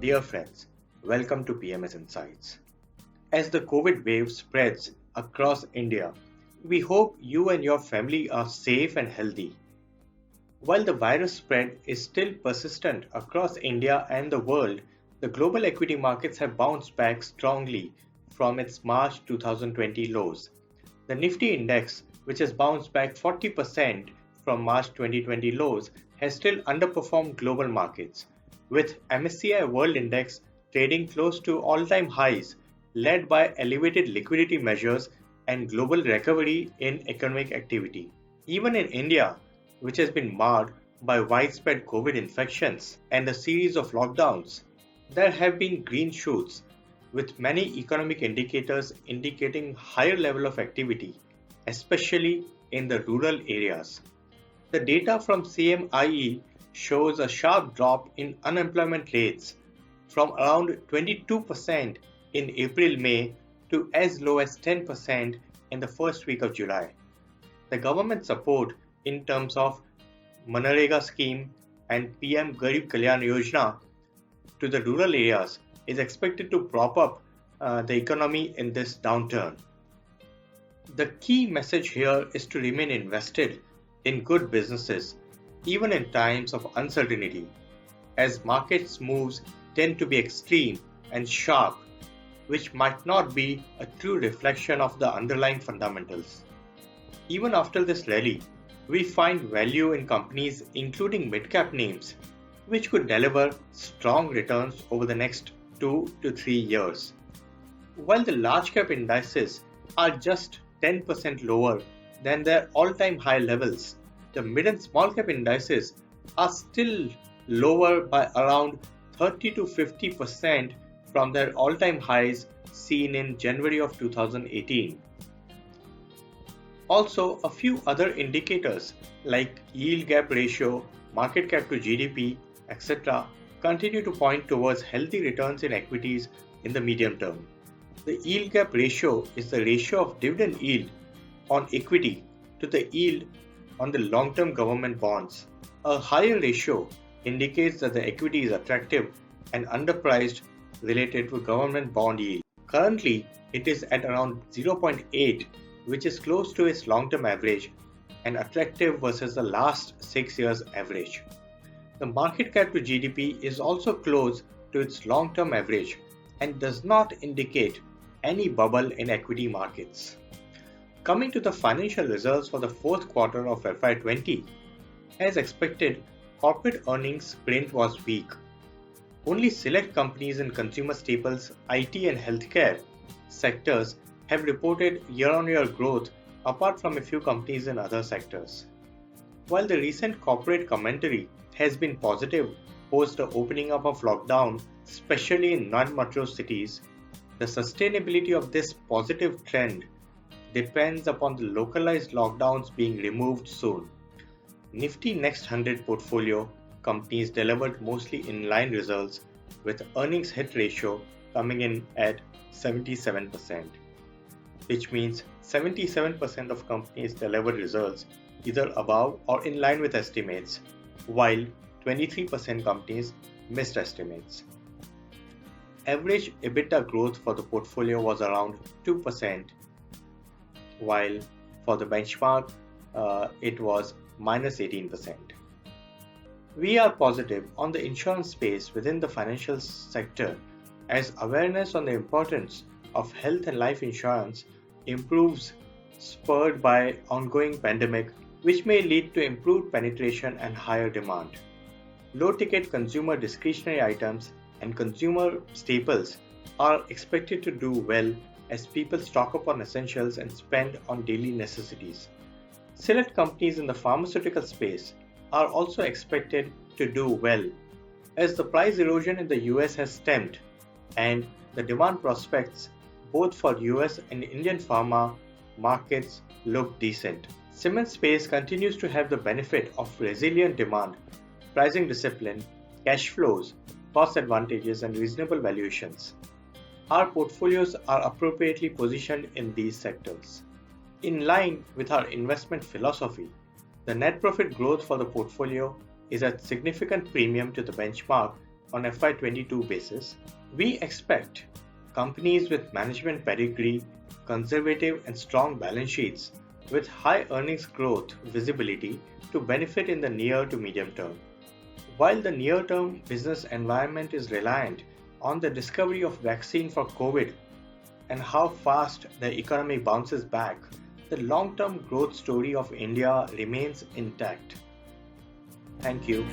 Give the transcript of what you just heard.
dear friends, welcome to PMS Insights. As the COVID wave spreads across India, we hope you and your family are safe and healthy. While the virus spread is still persistent across India and the world, the global equity markets have bounced back strongly from its March 2020 lows. The Nifty index, which has bounced back 40% from March 2020 lows, has still underperformed global markets, with MSCI World Index trading close to all-time highs, led by elevated liquidity measures and global recovery in economic activity. Even in India, which has been marred by widespread COVID infections and a series of lockdowns, there have been green shoots, with many economic indicators indicating higher level of activity, especially in the rural areas. The data from CMIE shows a sharp drop in unemployment rates from around 22% in April-May to as low as 10% in the first week of July. The government support in terms of Manrega scheme and PM Garib Kalyan Yojana to the rural areas is expected to prop up the economy in this downturn. The key message here is to remain invested in good businesses even in times of uncertainty, as markets moves tend to be extreme and sharp, which might not be a true reflection of the underlying fundamentals. Even after this rally, we find value in companies including mid-cap names, which could deliver strong returns over the next 2 to 3 years. While the large-cap indices are just 10% lower than their all-time high levels, the mid and small-cap indices are still lower by around 30 to 50% from their all-time highs seen in January of 2018. Also, a few other indicators like yield gap ratio, market cap to GDP, etc. continue to point towards healthy returns in equities in the medium term. The yield gap ratio is the ratio of dividend yield on equity to the yield on the long-term government bonds. A higher ratio indicates that the equity is attractive and underpriced related to government bond yield. Currently, it is at around 0.8, which is close to its long-term average and attractive versus the last 6 years average. The market cap to GDP is also close to its long-term average and does not indicate any bubble in equity markets. Coming to the financial results for the fourth quarter of FY20, as expected, corporate earnings print was weak. Only select companies in consumer staples, IT and healthcare sectors have reported year-on-year growth apart from a few companies in other sectors. While the recent corporate commentary has been positive post the opening up of lockdown, especially in non-metro cities, the sustainability of this positive trend depends upon the localized lockdowns being removed soon. Nifty Next 100 portfolio companies delivered mostly in-line results, with earnings hit ratio coming in at 77%, which means 77% of companies delivered results either above or in line with estimates, while 23% companies missed estimates. Average EBITDA growth for the portfolio was around 2%, while for the benchmark it was minus 18%. We are positive on the insurance space within the financial sector, as awareness on the importance of health and life insurance improves, spurred by ongoing pandemic, which may lead to improved penetration and higher demand. Low-ticket consumer discretionary items and consumer staples are expected to do well as people stock up on essentials and spend on daily necessities. Select companies in the pharmaceutical space are also expected to do well, as the price erosion in the US has stemmed and the demand prospects both for US and Indian pharma markets look decent. Cement space continues to have the benefit of resilient demand, pricing discipline, cash flows, cost advantages and reasonable valuations. Our portfolios are appropriately positioned in these sectors. In line with our investment philosophy, the net profit growth for the portfolio is at significant premium to the benchmark on FY22 basis, we expect companies with management pedigree, conservative and strong balance sheets with high earnings growth visibility to benefit in the near to medium term. While the near-term business environment is reliant on the discovery of vaccine for COVID and how fast the economy bounces back, the long-term growth story of India remains intact. Thank you.